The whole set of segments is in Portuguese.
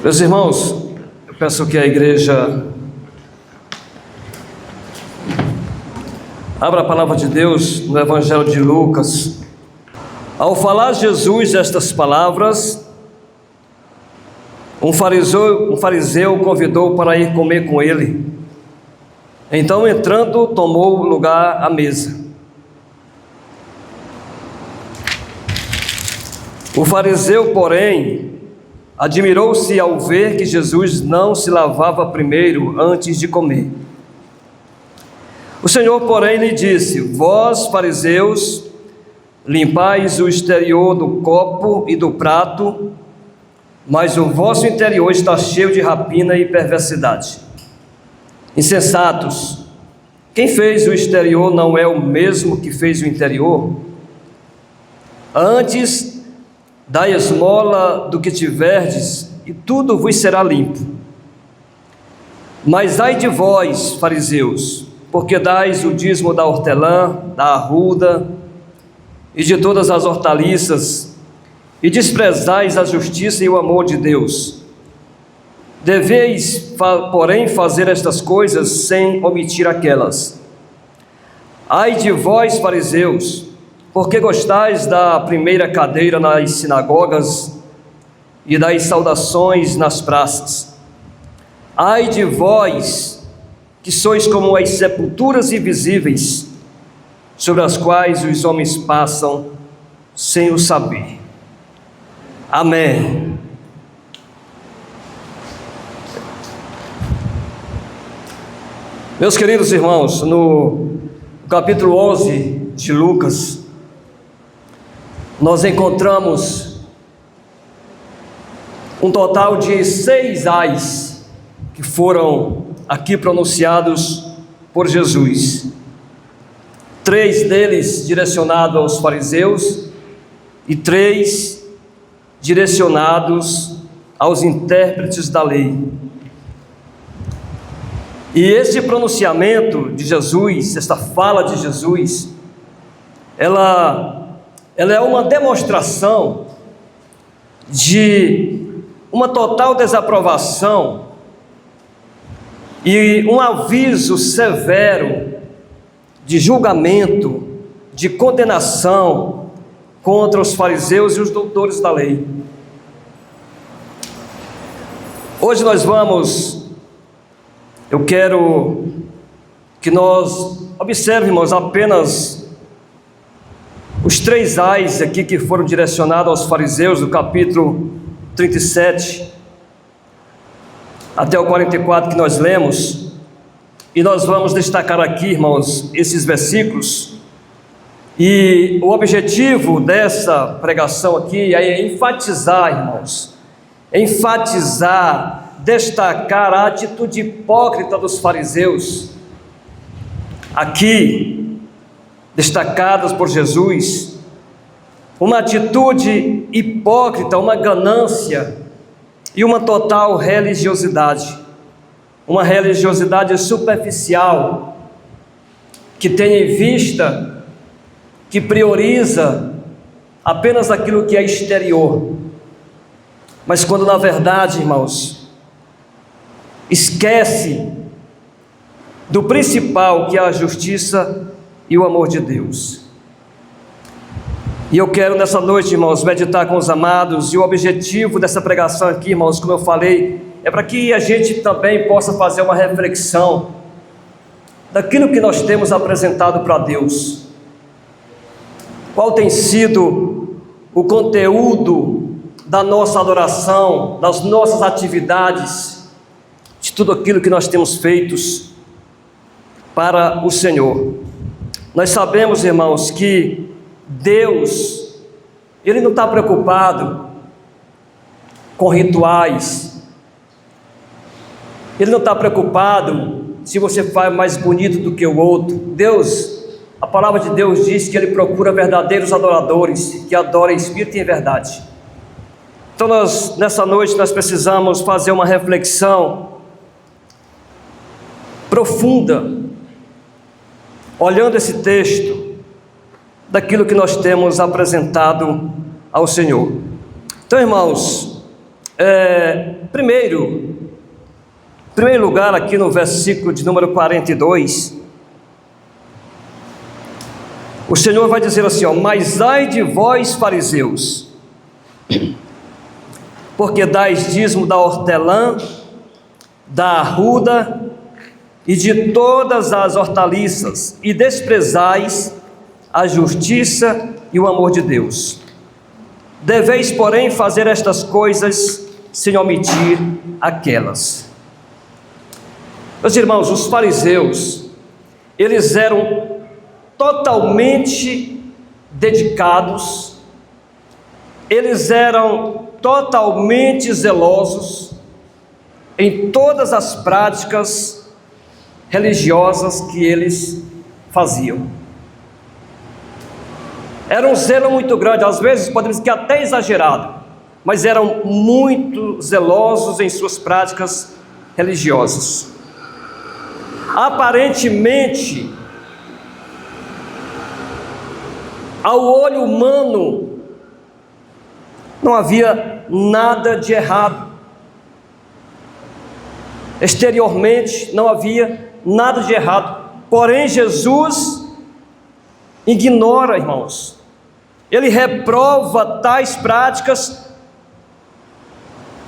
Meus irmãos, eu peço que a igreja abra a palavra de Deus no Evangelho de Lucas. Ao falar Jesus estas palavras, um fariseu o convidou para ir comer com ele. Então, entrando, tomou lugar à mesa. O fariseu, porém, admirou-se ao ver que Jesus não se lavava primeiro antes de comer. O Senhor, porém, lhe disse: Vós, fariseus, limpais o exterior do copo e do prato, mas o vosso interior está cheio de rapina e perversidade. Insensatos, quem fez o exterior não é o mesmo que fez o interior? Antes, dai esmola do que tiverdes, e tudo vos será limpo. Mas ai de vós, fariseus, porque dais o dízimo da hortelã, da arruda e de todas as hortaliças, e desprezais a justiça e o amor de Deus. Deveis, porém, fazer estas coisas sem omitir aquelas. Ai de vós, fariseus, porque gostais da primeira cadeira nas sinagogas e das saudações nas praças. Ai de vós, que sois como as sepulturas invisíveis, sobre as quais os homens passam sem o saber. Amém. Meus queridos irmãos, no capítulo 11 de Lucas, nós encontramos um total de 6 ais que foram aqui pronunciados por Jesus. 3 deles direcionados aos fariseus e 3 direcionados aos intérpretes da lei. E esse pronunciamento de Jesus, esta fala de Jesus, ela é uma demonstração de uma total desaprovação e um aviso severo de julgamento, de condenação contra os fariseus e os doutores da lei. Hoje eu quero que nós observemos apenas os 3 ais aqui que foram direcionados aos fariseus, do capítulo 37 até o 44 que nós lemos, e nós vamos destacar aqui, irmãos, esses versículos. E o objetivo dessa pregação aqui é enfatizar, irmãos, destacar a atitude hipócrita dos fariseus, aqui destacadas por Jesus, uma atitude hipócrita, uma ganância e uma total religiosidade, uma religiosidade superficial, que tem em vista, que prioriza apenas aquilo que é exterior, mas quando na verdade, irmãos, esquece do principal, que é a justiça e o amor de Deus. E eu quero nessa noite, irmãos, meditar com os amados, e o objetivo dessa pregação aqui, irmãos, como eu falei, é para que a gente também possa fazer uma reflexão daquilo que nós temos apresentado para Deus. Qual tem sido o conteúdo da nossa adoração, das nossas atividades, de tudo aquilo que nós temos feito para o Senhor. Nós sabemos, irmãos, que Deus, Ele não está preocupado com rituais, Ele não está preocupado se você faz mais bonito do que o outro. Deus, a palavra de Deus diz que Ele procura verdadeiros adoradores, que adorem em espírito e em verdade. Então nessa noite nós precisamos fazer uma reflexão profunda, olhando esse texto, daquilo que nós temos apresentado ao Senhor. Então, irmãos, Em primeiro lugar, aqui no versículo de número 42, o Senhor vai dizer assim, mas ai de vós, fariseus, porque dais dízimo da hortelã, da arruda e de todas as hortaliças, e desprezais a justiça e o amor de Deus. Deveis, porém, fazer estas coisas sem omitir aquelas. Meus irmãos, os fariseus, eles eram totalmente dedicados, eles eram totalmente zelosos em todas as práticas religiosas que eles faziam. Era um zelo muito grande, às vezes podemos dizer que até exagerado, mas eram muito zelosos em suas práticas religiosas. Aparentemente, ao olho humano, não havia nada de errado. Exteriormente, não havia nada de errado. Porém, Jesus ignora, irmãos. Ele reprova tais práticas.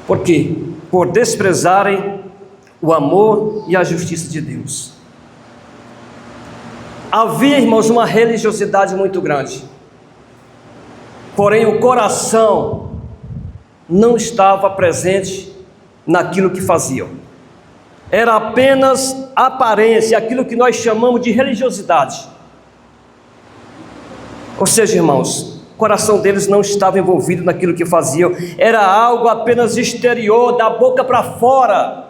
Por quê? Por desprezarem o amor e a justiça de Deus. Havia, irmãos, uma religiosidade muito grande. Porém, o coração não estava presente naquilo que faziam. Era apenas aparência, aquilo que nós chamamos de religiosidade. Ou seja, irmãos, o coração deles não estava envolvido naquilo que faziam. Era algo apenas exterior, da boca para fora.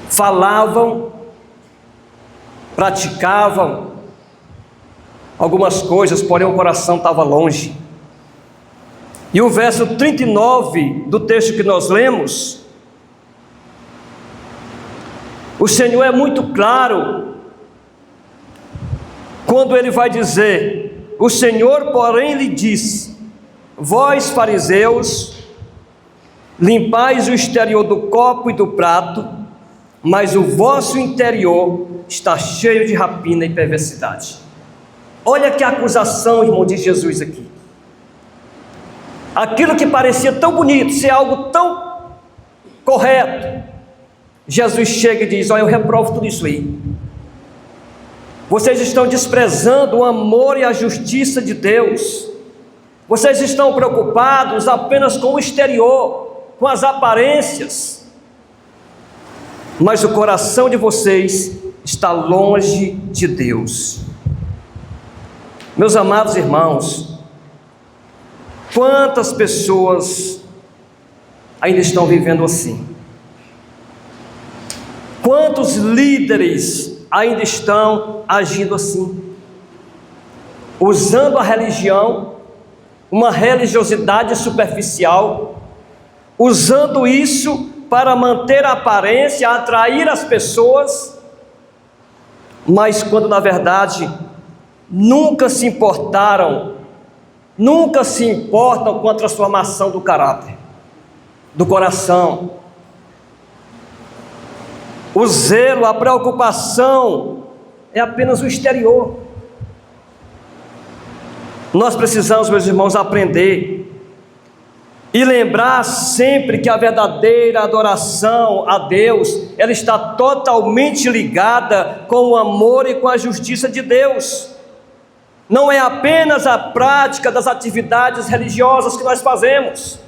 Falavam, praticavam algumas coisas, porém o coração estava longe. E o verso 39 do texto que nós lemos, o Senhor é muito claro quando Ele vai dizer: o Senhor, porém, lhe disse: vós, fariseus, limpais o exterior do copo e do prato, mas o vosso interior está cheio de rapina e perversidade. Olha que acusação, irmão, de Jesus aqui. Aquilo que parecia tão bonito, ser algo tão correto, Jesus chega e diz: olha, eu reprovo tudo isso aí. Vocês estão desprezando o amor e a justiça de Deus. Vocês estão preocupados apenas com o exterior, com as aparências, mas o coração de vocês está longe de Deus. Meus amados irmãos, quantas pessoas ainda estão vivendo assim? Quantos líderes ainda estão agindo assim? Usando a religião, uma religiosidade superficial, usando isso para manter a aparência, atrair as pessoas, mas quando na verdade nunca se importaram, nunca se importam com a transformação do caráter, do coração. O zelo, a preocupação é apenas o exterior. Nós precisamos, meus irmãos, aprender e lembrar sempre que a verdadeira adoração a Deus, ela está totalmente ligada com o amor e com a justiça de Deus. Não é apenas a prática das atividades religiosas que nós fazemos.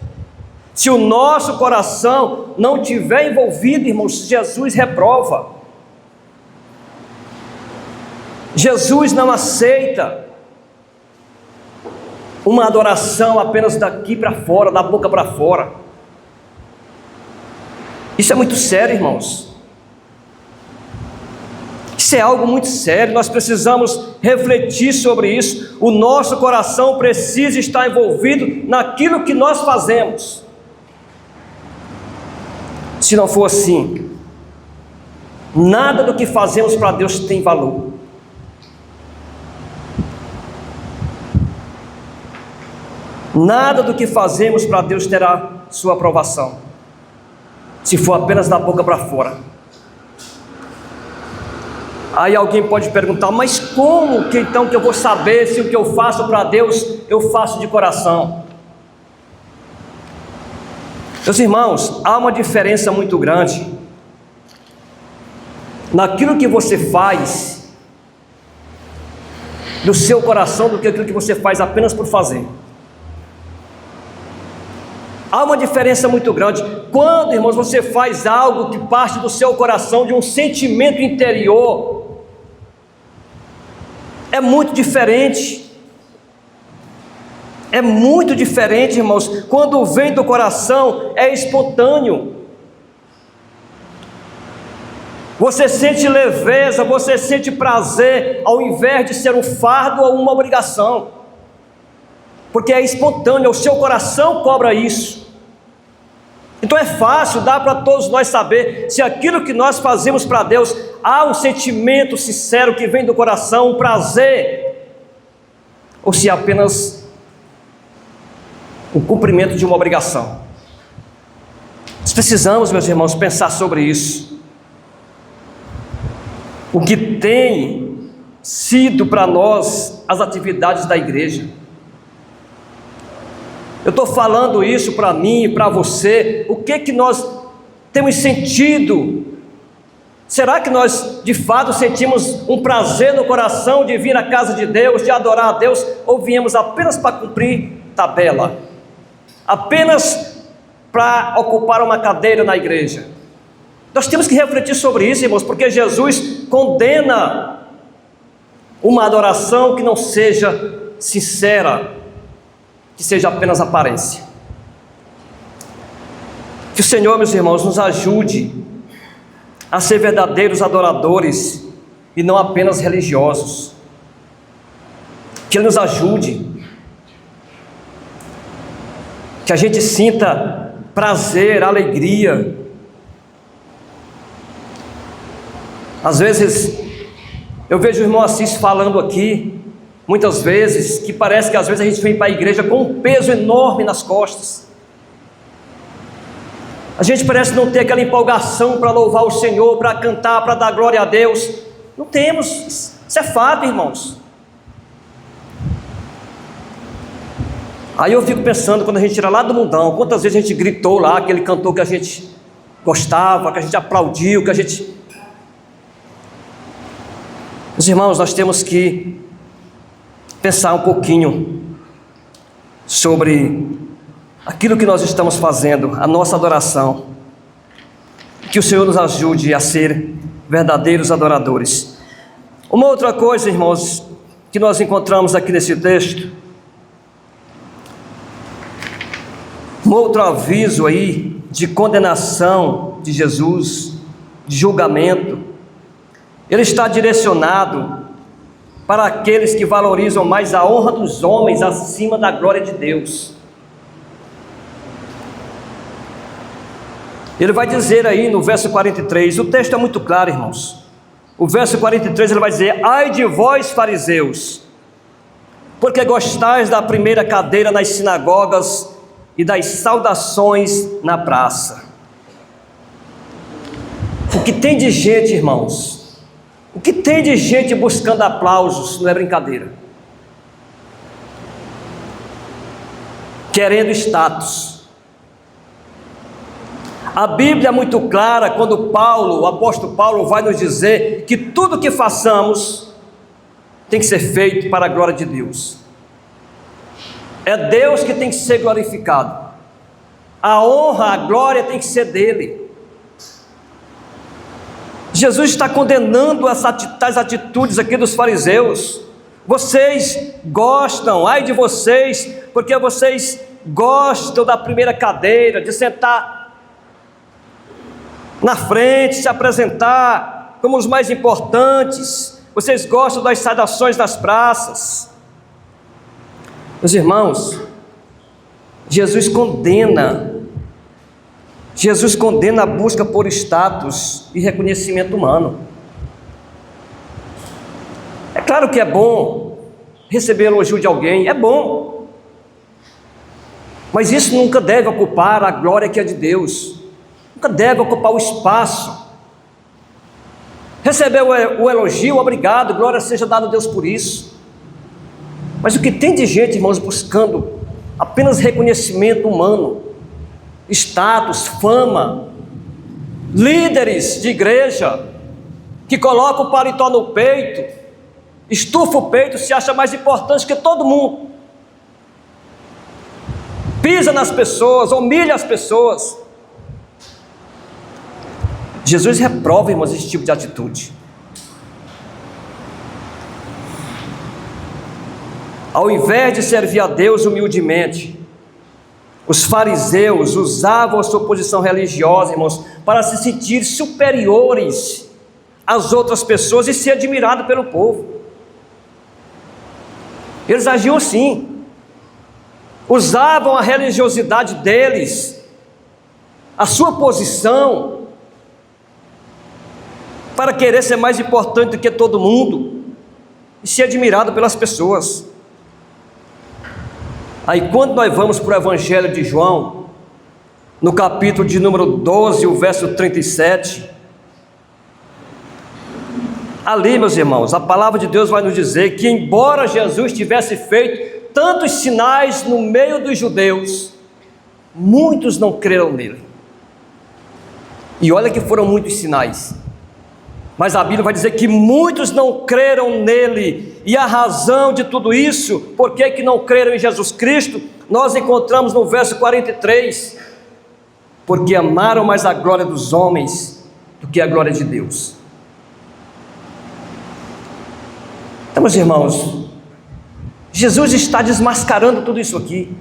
Se o nosso coração não estiver envolvido, irmãos, Jesus reprova. Jesus não aceita uma adoração apenas daqui para fora, da boca para fora. Isso é muito sério, irmãos. Isso é algo muito sério, nós precisamos refletir sobre isso. O nosso coração precisa estar envolvido naquilo que nós fazemos. Se não for assim, nada do que fazemos para Deus tem valor. Nada do que fazemos para Deus terá sua aprovação, se for apenas da boca para fora. Aí alguém pode perguntar: mas como que então que eu vou saber se o que eu faço para Deus, eu faço de coração? Meus irmãos, há uma diferença muito grande naquilo que você faz do seu coração do que aquilo que você faz apenas por fazer. Há uma diferença muito grande. Quando, irmãos, você faz algo que parte do seu coração, de um sentimento interior, é muito diferente. É muito diferente, irmãos. Quando vem do coração, é espontâneo. Você sente leveza, você sente prazer, ao invés de ser um fardo ou uma obrigação. Porque é espontâneo, o seu coração cobra isso. Então é fácil, dá para todos nós saber se aquilo que nós fazemos para Deus, há um sentimento sincero que vem do coração, um prazer, ou se é apenas o cumprimento de uma obrigação. Nós precisamos, meus irmãos, pensar sobre isso. O que tem sido para nós as atividades da igreja? Eu estou falando isso para mim e para você. O que nós temos sentido? Será que nós de fato sentimos um prazer no coração de vir à casa de Deus, de adorar a Deus, ou viemos apenas para cumprir tabela? Apenas para ocupar uma cadeira na igreja? Nós temos que refletir sobre isso, irmãos, porque Jesus condena uma adoração que não seja sincera, que seja apenas aparência. Que o Senhor, meus irmãos, nos ajude a ser verdadeiros adoradores e não apenas religiosos. Que Ele nos ajude, que a gente sinta prazer, alegria. Às vezes eu vejo o irmão Assis falando aqui, muitas vezes, que parece que às vezes a gente vem para a igreja com um peso enorme nas costas. A gente parece não ter aquela empolgação para louvar o Senhor, para cantar, para dar glória a Deus. Não temos, isso é fato, irmãos. Aí eu fico pensando, quando a gente tira lá do mundão, quantas vezes a gente gritou lá, aquele cantor que a gente gostava, que a gente aplaudiu, que a gente... Meus irmãos, nós temos que pensar um pouquinho sobre aquilo que nós estamos fazendo, a nossa adoração. Que o Senhor nos ajude a ser verdadeiros adoradores. Uma outra coisa, irmãos, que nós encontramos aqui nesse texto, um outro aviso aí de condenação de Jesus, de julgamento. Ele está direcionado para aqueles que valorizam mais a honra dos homens acima da glória de Deus. Ele vai dizer aí no verso 43, o texto é muito claro, irmãos. O verso 43 ele vai dizer: ai de vós, fariseus, porque gostais da primeira cadeira nas sinagogas e das saudações na praça. O que tem de gente, irmãos, o que tem de gente buscando aplausos, não é brincadeira, querendo status. A Bíblia é muito clara quando Paulo, o apóstolo Paulo, vai nos dizer que tudo que façamos tem que ser feito para a glória de Deus. É Deus que tem que ser glorificado. A honra, a glória tem que ser dele. Jesus está condenando tais atitudes aqui dos fariseus. Vocês gostam, ai de vocês, porque vocês gostam da primeira cadeira, de sentar na frente, se apresentar como os mais importantes. Vocês gostam das saudações nas praças. Meus irmãos, Jesus condena a busca por status e reconhecimento humano. É claro que é bom receber elogio de alguém, é bom. Mas isso nunca deve ocupar a glória que é de Deus, nunca deve ocupar o espaço. Recebeu o elogio, obrigado, glória seja dada a Deus por isso. Mas o que tem de gente, irmãos, buscando apenas reconhecimento humano, status, fama, líderes de igreja que colocam o paletó no peito, estufa o peito, se acha mais importante que todo mundo, pisa nas pessoas, humilha as pessoas. Jesus reprova, irmãos, esse tipo de atitude. Ao invés de servir a Deus humildemente, os fariseus usavam a sua posição religiosa, irmãos, para se sentir superiores às outras pessoas e ser admirados pelo povo. Eles agiam assim, usavam a religiosidade deles, a sua posição, para querer ser mais importante do que todo mundo e ser admirado pelas pessoas. Aí quando nós vamos para o Evangelho de João, no capítulo de número 12, o verso 37, ali, meus irmãos, a palavra de Deus vai nos dizer que embora Jesus tivesse feito tantos sinais no meio dos judeus, muitos não creram nele. E olha que foram muitos sinais, mas a Bíblia vai dizer que muitos não creram nele. E a razão de tudo isso, por que não creram em Jesus Cristo, nós encontramos no verso 43, porque amaram mais a glória dos homens do que a glória de Deus. Então, meus irmãos, Jesus está desmascarando tudo isso aqui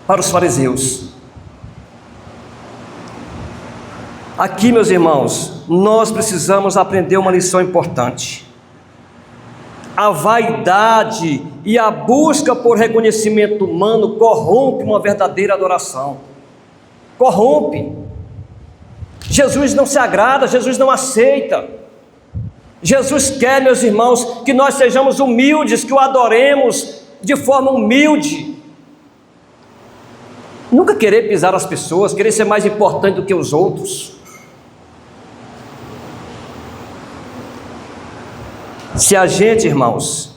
para os fariseus. Aqui, meus irmãos, nós precisamos aprender uma lição importante. A vaidade e a busca por reconhecimento humano corrompe uma verdadeira adoração. Corrompe. Jesus não se agrada, Jesus não aceita. Jesus quer, meus irmãos, que nós sejamos humildes, que o adoremos de forma humilde. Nunca querer pisar as pessoas, querer ser mais importante do que os outros. Se a gente, irmãos,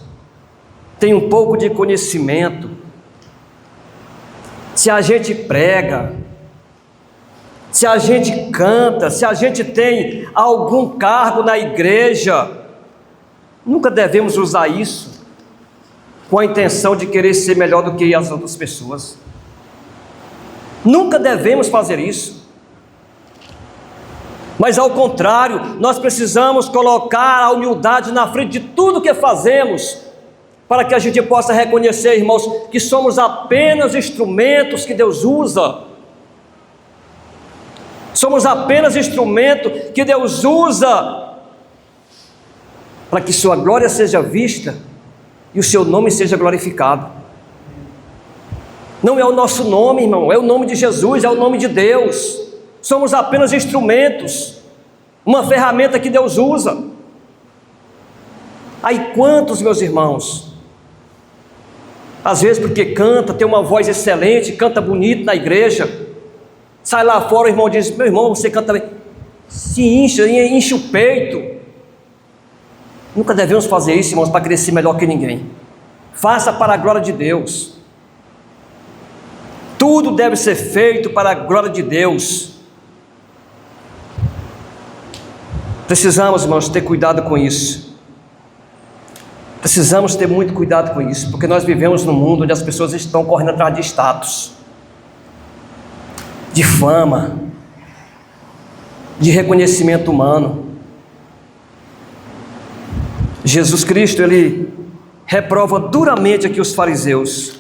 tem um pouco de conhecimento, se a gente prega, se a gente canta, se a gente tem algum cargo na igreja, nunca devemos usar isso com a intenção de querer ser melhor do que as outras pessoas. Nunca devemos fazer isso. Mas ao contrário, nós precisamos colocar a humildade na frente de tudo que fazemos, para que a gente possa reconhecer, irmãos, que somos apenas instrumentos que Deus usa. Somos apenas instrumento que Deus usa para que sua glória seja vista e o seu nome seja glorificado. Não é o nosso nome, irmão, é o nome de Jesus, é o nome de Deus. Somos apenas instrumentos, uma ferramenta que Deus usa. Aí quantos, meus irmãos, às vezes porque canta, tem uma voz excelente, canta bonito na igreja, sai lá fora, o irmão diz: meu irmão, você canta bem, se enche o peito. Nunca devemos fazer isso, irmãos, para crescer melhor que ninguém. Faça para a glória de Deus. Tudo deve ser feito para a glória de Deus. Precisamos, irmãos, ter cuidado com isso. Precisamos ter muito cuidado com isso, porque nós vivemos num mundo onde as pessoas estão correndo atrás de status, de fama, de reconhecimento humano. Jesus Cristo, ele reprova duramente aqui os fariseus.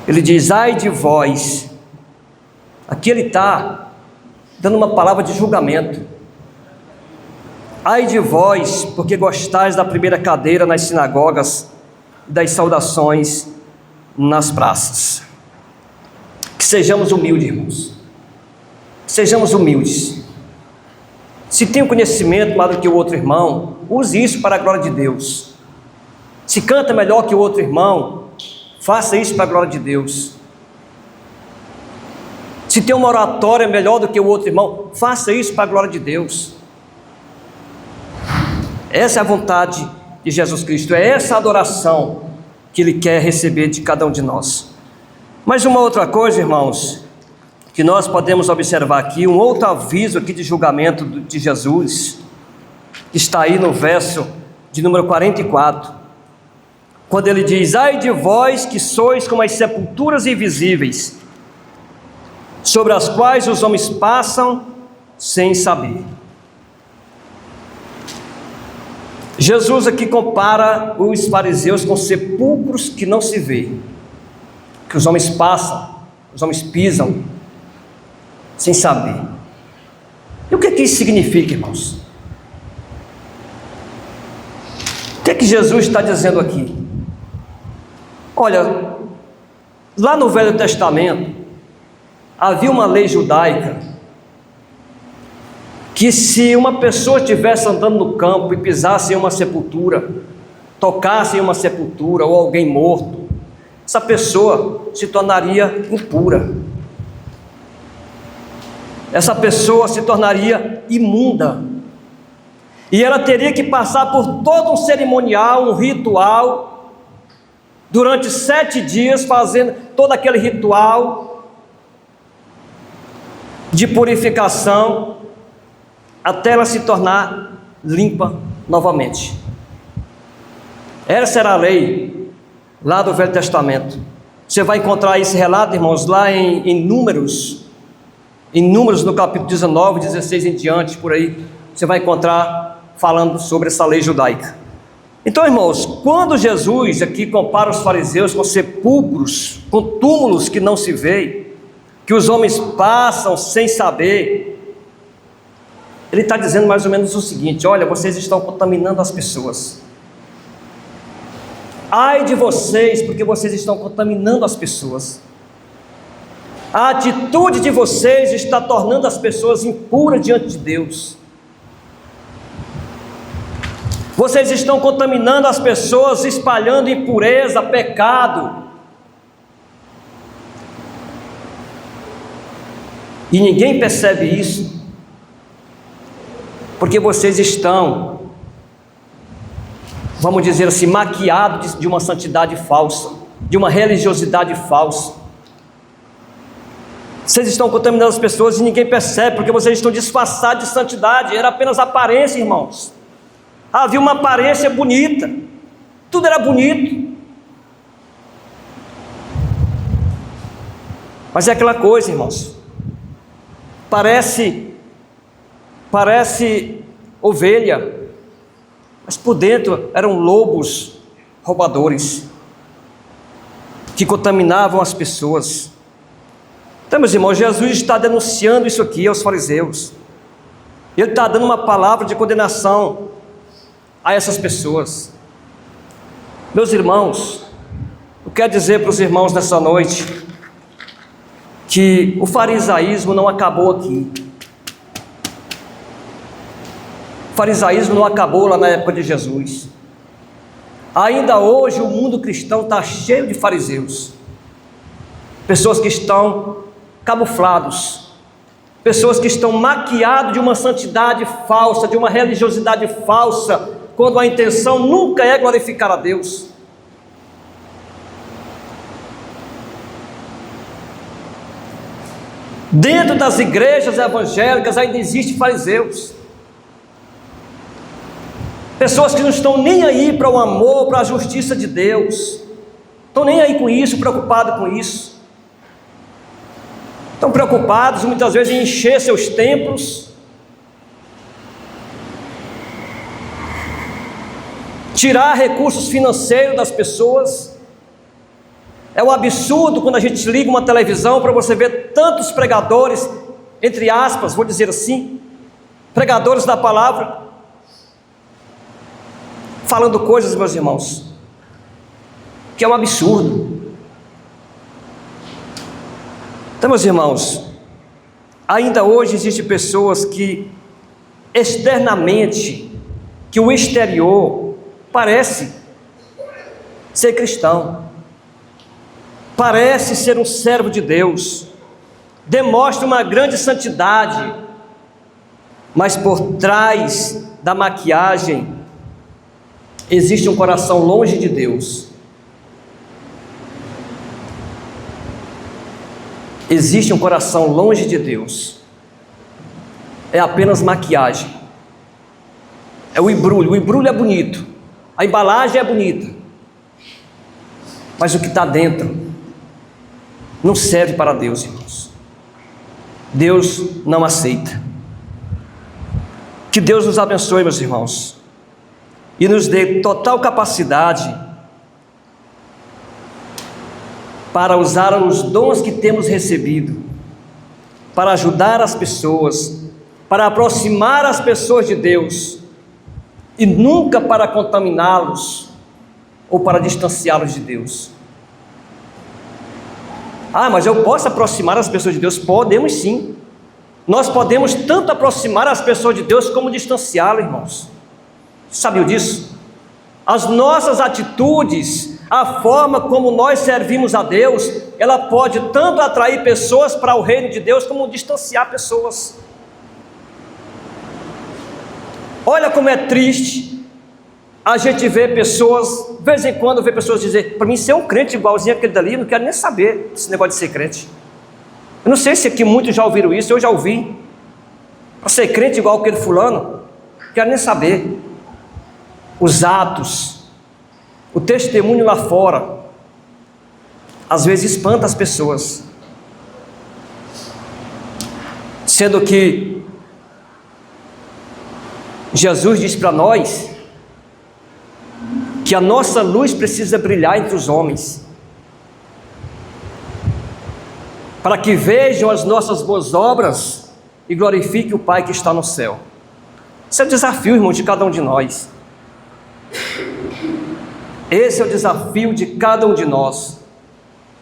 Ele diz: ai de vós. Aqui ele está dando uma palavra de julgamento. Ai de vós, porque gostais da primeira cadeira nas sinagogas, das saudações nas praças. Que sejamos humildes, irmãos. Sejamos humildes. Se tem um conhecimento mais do que o outro irmão, use isso para a glória de Deus. Se canta melhor que o outro irmão, faça isso para a glória de Deus. Se tem uma oratória melhor do que o outro irmão, faça isso para a glória de Deus. Essa é a vontade de Jesus Cristo, é essa adoração que Ele quer receber de cada um de nós. Mas uma outra coisa, irmãos, que nós podemos observar aqui, um outro aviso aqui de julgamento de Jesus, que está aí no verso de número 44, quando Ele diz: ai de vós que sois como as sepulturas invisíveis, sobre as quais os homens passam sem saber. Jesus aqui compara os fariseus com sepulcros que não se vê, que os homens passam, os homens pisam, sem saber. E o que isso significa, irmãos? O que Jesus está dizendo aqui? Olha, lá no Velho Testamento, havia uma lei judaica, que se uma pessoa estivesse andando no campo e pisasse em uma sepultura, tocasse em uma sepultura ou alguém morto, essa pessoa se tornaria impura. Essa pessoa se tornaria imunda. E ela teria que passar por todo um cerimonial, um ritual, durante 7 dias, fazendo todo aquele ritual de purificação, até ela se tornar limpa novamente. Essa era a lei lá do Velho Testamento. Você vai encontrar esse relato, irmãos, lá em Números no capítulo 19, 16 em diante, por aí, você vai encontrar falando sobre essa lei judaica. Então, irmãos, quando Jesus aqui compara os fariseus com sepulcros, com túmulos que não se vê, que os homens passam sem saber, Ele está dizendo mais ou menos o seguinte: olha, vocês estão contaminando as pessoas. Ai de vocês, porque vocês estão contaminando as pessoas. A atitude de vocês está tornando as pessoas impuras diante de Deus. Vocês estão contaminando as pessoas, espalhando impureza, pecado. E ninguém percebe isso, porque vocês estão, vamos dizer assim, maquiados de uma santidade falsa, de uma religiosidade falsa. Vocês estão contaminando as pessoas e ninguém percebe, porque vocês estão disfarçados de santidade. Era apenas aparência, irmãos. Havia uma aparência bonita, tudo era bonito. Mas é aquela coisa, irmãos, parece ovelha, mas por dentro eram lobos roubadores, que contaminavam as pessoas. Então, meus irmãos, Jesus está denunciando isso aqui aos fariseus. Ele está dando uma palavra de condenação a essas pessoas. Meus irmãos, eu quero dizer para os irmãos nessa noite que o farisaísmo não acabou aqui. O farisaísmo não acabou lá na época de Jesus. Ainda hoje o mundo cristão está cheio de fariseus, pessoas que estão camuflados, pessoas que estão maquiados de uma santidade falsa, de uma religiosidade falsa, quando a intenção nunca é glorificar a Deus. Dentro das igrejas evangélicas ainda existem fariseus, pessoas que não estão nem aí para o amor, para a justiça de Deus, estão nem aí com isso, preocupados com isso. Estão preocupados muitas vezes em encher seus templos, tirar recursos financeiros das pessoas. É um absurdo quando a gente liga uma televisão para você ver tantos pregadores, entre aspas, vou dizer assim, pregadores da palavra, falando coisas, meus irmãos, que é um absurdo. Então, meus irmãos, ainda hoje existem pessoas que externamente, que o exterior parece ser cristão, parece ser um servo de Deus, demonstra uma grande santidade, mas por trás da maquiagem existe um coração longe de Deus. Existe um coração longe de Deus. É apenas maquiagem. É o embrulho é bonito, a embalagem é bonita, mas o que está dentro não serve para Deus, irmãos. Deus não aceita. Que Deus nos abençoe, meus irmãos, e nos dê total capacidade para usar os dons que temos recebido, para ajudar as pessoas, para aproximar as pessoas de Deus, e nunca para contaminá-los ou para distanciá-los de Deus. Mas eu posso aproximar as pessoas de Deus? Podemos sim. Nós podemos tanto aproximar as pessoas de Deus como distanciá-las, irmãos. Sabiam disso? As nossas atitudes, a forma como nós servimos a Deus, ela pode tanto atrair pessoas para o reino de Deus como distanciar pessoas. Olha como é triste a gente ver pessoas, de vez em quando ver pessoas dizer: para mim ser um crente igualzinho aquele dali, eu não quero nem saber desse negócio de ser crente. Eu não sei se aqui muitos já ouviram isso, eu já ouvi. Para ser crente igual aquele fulano, não quero nem saber. Os atos, o testemunho lá fora, às vezes espanta as pessoas, sendo que Jesus diz para nós que a nossa luz precisa brilhar entre os homens, para que vejam as nossas boas obras e glorifiquem o Pai que está no céu. Esse é o desafio, irmão, de cada um de nós. Esse é o desafio de cada um de nós,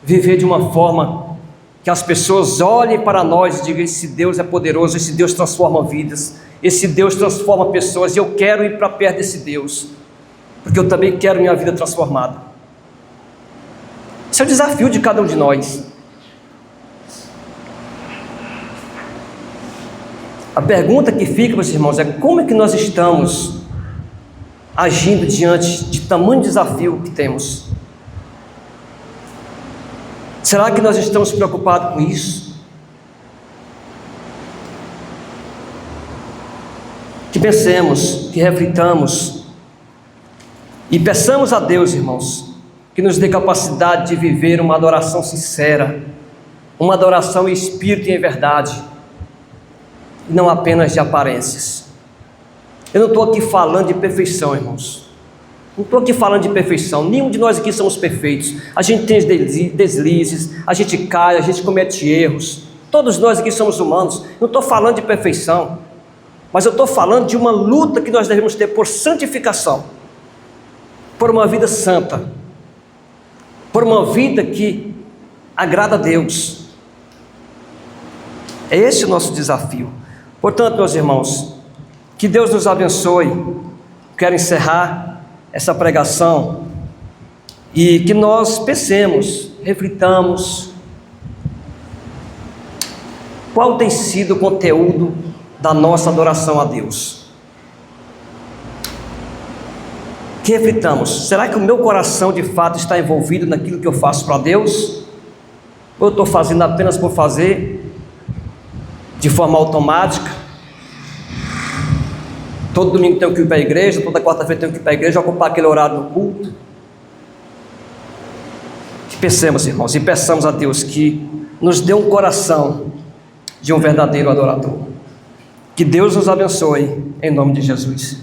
viver de uma forma que as pessoas olhem para nós e digam: esse Deus é poderoso, esse Deus transforma vidas, esse Deus transforma pessoas, e eu quero ir para perto desse Deus, porque eu também quero minha vida transformada. Esse é o desafio de cada um de nós. A pergunta que fica, meus irmãos, é: como é que nós estamos agindo diante de tamanho desafio que temos? Será que nós estamos preocupados com isso? Que pensemos, que reflitamos e peçamos a Deus, irmãos, que nos dê capacidade de viver uma adoração sincera, uma adoração em espírito e em verdade, e não apenas de aparências. Eu não estou aqui falando de perfeição, irmãos. Não estou aqui falando de perfeição. Nenhum de nós aqui somos perfeitos. A gente tem deslizes, a gente cai, a gente comete erros. Todos nós aqui somos humanos. Não estou falando de perfeição, mas eu estou falando de uma luta que nós devemos ter por santificação, por uma vida santa, por uma vida que agrada a Deus. É esse o nosso desafio. Portanto, meus irmãos, que Deus nos abençoe. Quero encerrar essa pregação e que nós pensemos, reflitamos qual tem sido o conteúdo da nossa adoração a Deus. Que reflitamos: será que o meu coração de fato está envolvido naquilo que eu faço para Deus? Ou eu estou fazendo apenas por fazer, de forma automática? Todo domingo tenho que ir para a igreja, toda quarta-feira tenho que ir para a igreja, ocupar aquele horário no culto. Que pensemos, irmãos, e peçamos a Deus que nos dê um coração de um verdadeiro adorador. Que Deus nos abençoe, em nome de Jesus.